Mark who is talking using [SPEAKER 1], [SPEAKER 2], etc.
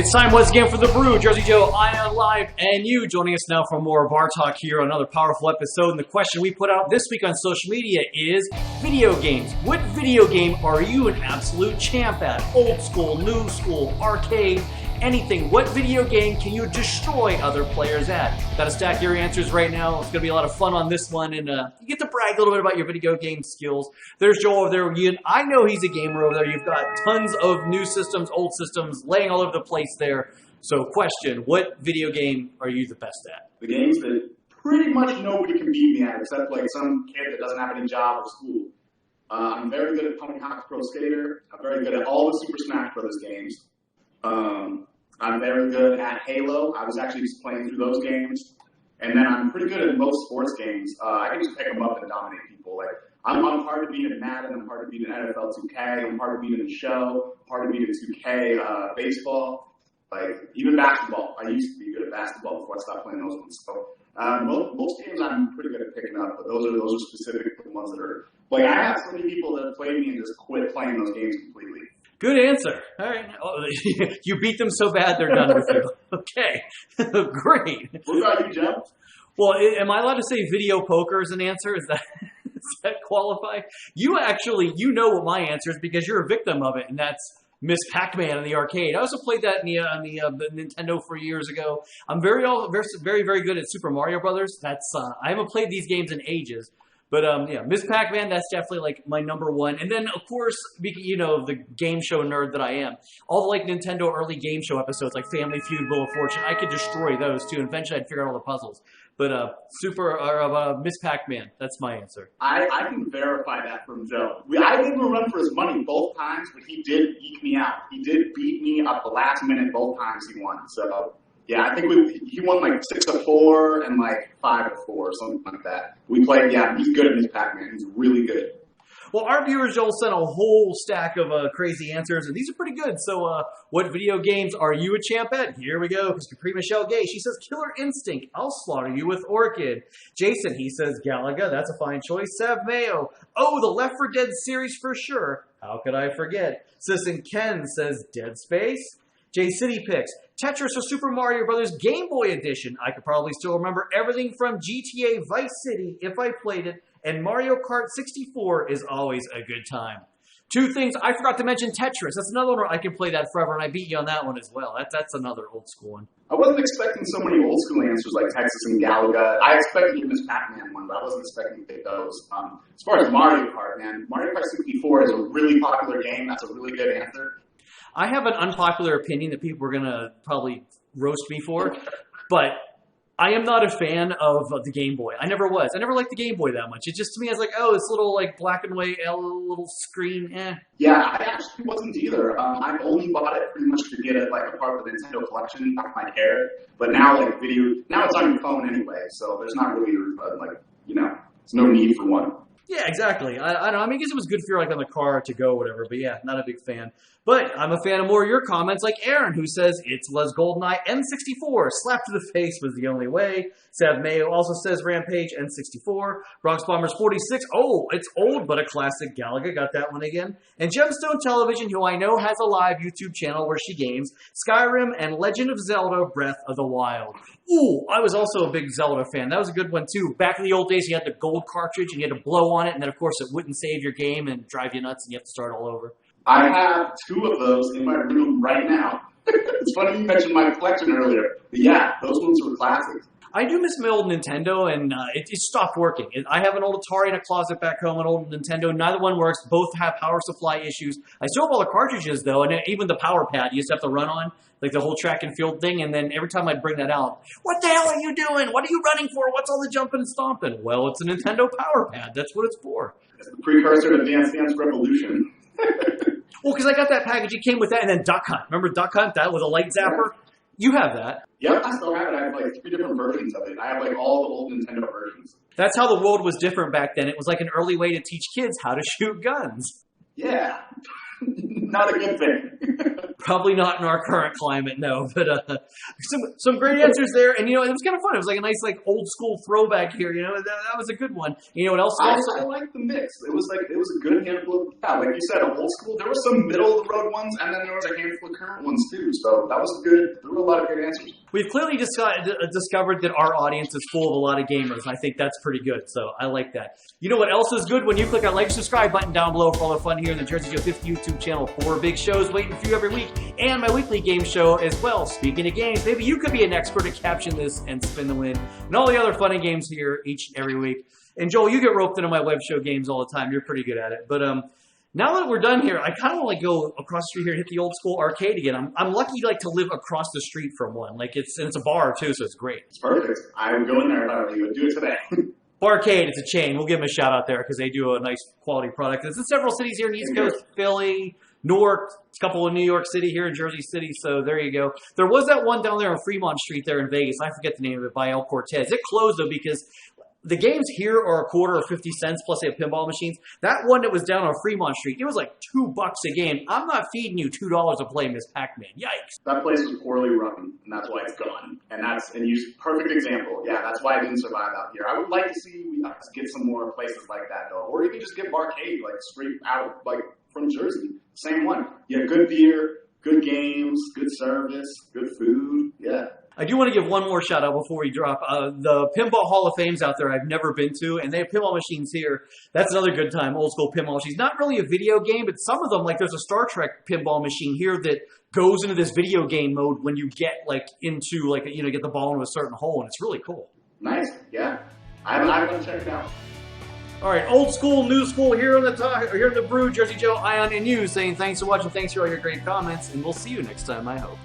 [SPEAKER 1] It's time once again for the Brew. Jersey Joe, Ion Live, and you joining us now for more Bar Talk here on another powerful episode. And the question we put out this week on social media is video games. What video game are you an absolute champ at? Old school, new school, arcade, anything. What video game can you destroy other players at? Got to stack your answers right now. It's going to be a lot of fun on this one, and you get to brag a little bit about your video game skills. There's Joel over there. I know he's a gamer over there. You've got tons of new systems, old systems, laying all over the place there. So question, what video game are you the best at?
[SPEAKER 2] The games that pretty much nobody can beat me at, except like some kid that doesn't have any job or school. I'm very good at Tony Hawk's Pro Skater. I'm very good at all the Super Smash Brothers games. I'm very good at Halo. I was actually just playing through those games. And then I'm pretty good at most sports games. I can just pick them up and dominate people. Like I'm hard to beat in Madden. I'm hard to beat in NFL 2K. I'm hard to beat in the show. I'm hard to beat in 2K baseball. Like even basketball. I used to be good at basketball before I stopped playing those ones. So most games I'm pretty good at picking up. But those are specific to the ones that are like I have so many people that have played me and just quit playing those games completely.
[SPEAKER 1] Good answer. All right. Oh, you beat them so bad they're done with you. Okay. Great.
[SPEAKER 2] What about you, Joe?
[SPEAKER 1] Well, am I allowed to say video poker is an answer? Does that qualify? You know what my answer is because you're a victim of it, and that's Miss Pac-Man in the arcade. I also played that on the Nintendo for years ago. I'm very, very good at Super Mario Brothers. That's I haven't played these games in ages. But, yeah, Miss Pac-Man, that's definitely, like, my number one. And then, of course, you know, the game show nerd that I am, all the, like, Nintendo early game show episodes, like Family Feud, Wheel of Fortune, I could destroy those, too. Eventually, I'd figure out all the puzzles. But Miss Pac-Man, that's my answer.
[SPEAKER 2] I can verify that from Joe. I gave him a run for his money both times, but he did eke me out. He did beat me up the last minute both times he won. So... yeah, I think he won like 6-4 and like 5-4, something like that. We played, yeah, he's good at Miss Pac-Man. He's really good.
[SPEAKER 1] Well, our viewers, Joel, sent a whole stack of crazy answers, and these are pretty good. So what video games are you a champ at? Here we go. Because Capri Michelle Gay, she says Killer Instinct. I'll slaughter you with Orchid. Jason, he says Galaga. That's a fine choice. Sev Mayo. Oh, the Left 4 Dead series for sure. How could I forget? Sisson Ken says Dead Space. J City picks Tetris or Super Mario Brothers Game Boy Edition. I could probably still remember everything from GTA Vice City if I played it, and Mario Kart 64 is always a good time. Two things, I forgot to mention Tetris. That's another one where I can play that forever, and I beat you on that one as well. That's another old school one.
[SPEAKER 2] I wasn't expecting so many old school answers like Texas and Galaga. I expected you Miss Pac-Man one, but I wasn't expecting to pick those. As far as Mario Kart, man, Mario Kart 64 is a really popular game. That's a really good answer.
[SPEAKER 1] I have an unpopular opinion that people are going to probably roast me for, but I am not a fan of the Game Boy. I never was. I never liked the Game Boy that much. It just, to me, I was like, oh, this little like black and white little screen, eh.
[SPEAKER 2] Yeah, I actually wasn't either. I only bought it pretty much to get it like a part of the Nintendo collection, not my hair. But now, now it's on your phone anyway, so there's not really, there's no need for one.
[SPEAKER 1] Yeah, exactly. I don't know. I mean, I guess it was good for like on the car to go, whatever. But yeah, not a big fan. But I'm a fan of more of your comments, like Aaron, who says it's Les GoldenEye N64. Slap to the face was the only way. Sav Mayo also says Rampage N64. Bronx Bombers 46. Oh, it's old, but a classic. Galaga got that one again. And Gemstone Television, who I know has a live YouTube channel where she games Skyrim and Legend of Zelda Breath of the Wild. Ooh, I was also a big Zelda fan. That was a good one, too. Back in the old days, you had the gold cartridge, and you had to blow on it, and then, of course, it wouldn't save your game and drive you nuts, and you have to start all over.
[SPEAKER 2] I have 2 of those in my room right now. It's funny you mentioned my collection earlier. But yeah, those ones were classics.
[SPEAKER 1] I do miss my old Nintendo, and it stopped working. I have an old Atari in a closet back home, an old Nintendo. Neither one works. Both have power supply issues. I still have all the cartridges, though, and even the power pad you used to have to run on, like the whole track and field thing. And then every time I'd bring that out, what the hell are you doing? What are you running for? What's all the jumping and stomping? Well, it's a Nintendo power pad. That's what it's for.
[SPEAKER 2] It's the precursor to Dance Dance Revolution.
[SPEAKER 1] Well, because I got that package. It came with that, and then Duck Hunt. Remember Duck Hunt? That was a light zapper? You have that.
[SPEAKER 2] Yep, I still have it. I have like 3 different versions of it. I have like all the old Nintendo versions.
[SPEAKER 1] That's how the world was different back then. It was like an early way to teach kids how to shoot guns.
[SPEAKER 2] Yeah. Not a good thing.
[SPEAKER 1] Probably not in our current climate, no. But some great answers there, and you know it was kind of fun. It was like a nice like old school throwback here. You know that was a good one. You know what else?
[SPEAKER 2] I like the mix. It was a good handful of like you said, old school. There were some middle of the road ones, and then there was a handful of current ones too. So that was good. There were a lot of good answers.
[SPEAKER 1] We've clearly discovered that our audience is full of a lot of gamers, and I think that's pretty good. So I like that. You know what else is good? When you click on like subscribe button down below for all the fun here in the Jersey Joe 50 YouTube channel. 4 big shows waiting for you every week, and my weekly game show as well. Speaking of games, maybe you could be an expert at caption this and spin the win, and all the other fun and games here each and every week. And Joel, you get roped into my web show games all the time. You're pretty good at it. But now that we're done here, I kind of want to go across the street here and hit the old school arcade again. I'm lucky like to live across the street from one. Like it's a bar too, so it's great.
[SPEAKER 2] It's perfect. I would go in there if I were you. Do it today.
[SPEAKER 1] Barcade, it's a chain. We'll give them a shout out there because they do a nice quality product. It's in several cities here in the East Coast, Philly, Newark, a couple in New York City here in Jersey City, so there you go. There was that one down there on Fremont Street there in Vegas. I forget the name of it, by El Cortez. It closed, though, because the games here are a quarter or 50 cents, plus they have pinball machines. That one that was down on Fremont Street, it was like $2 a game. I'm not feeding you $2 to play Miss Pac-Man. Yikes.
[SPEAKER 2] That place was poorly run, and that's why it's gone. And use perfect example. Yeah, that's why I didn't survive out here. I would like to see us get some more places like that, though. Or even just get Barcade, like, straight out, like, from Jersey. Same one. Yeah, good beer, good games, good service, good food. Yeah.
[SPEAKER 1] I do want to give one more shout out before we drop. The Pinball Hall of Fames out there I've never been to, and they have pinball machines here. That's another good time, old school pinball machines. Not really a video game, but some of them, like there's a Star Trek pinball machine here that goes into this video game mode when you get like into like, you know, get the ball into a certain hole, and it's really cool.
[SPEAKER 2] Nice, yeah. I'm going to check it out.
[SPEAKER 1] All right, old school, new school here on the here in the Brew, Jersey Joe, Ion, and you saying thanks for watching, thanks for all your great comments, and we'll see you next time, I hope.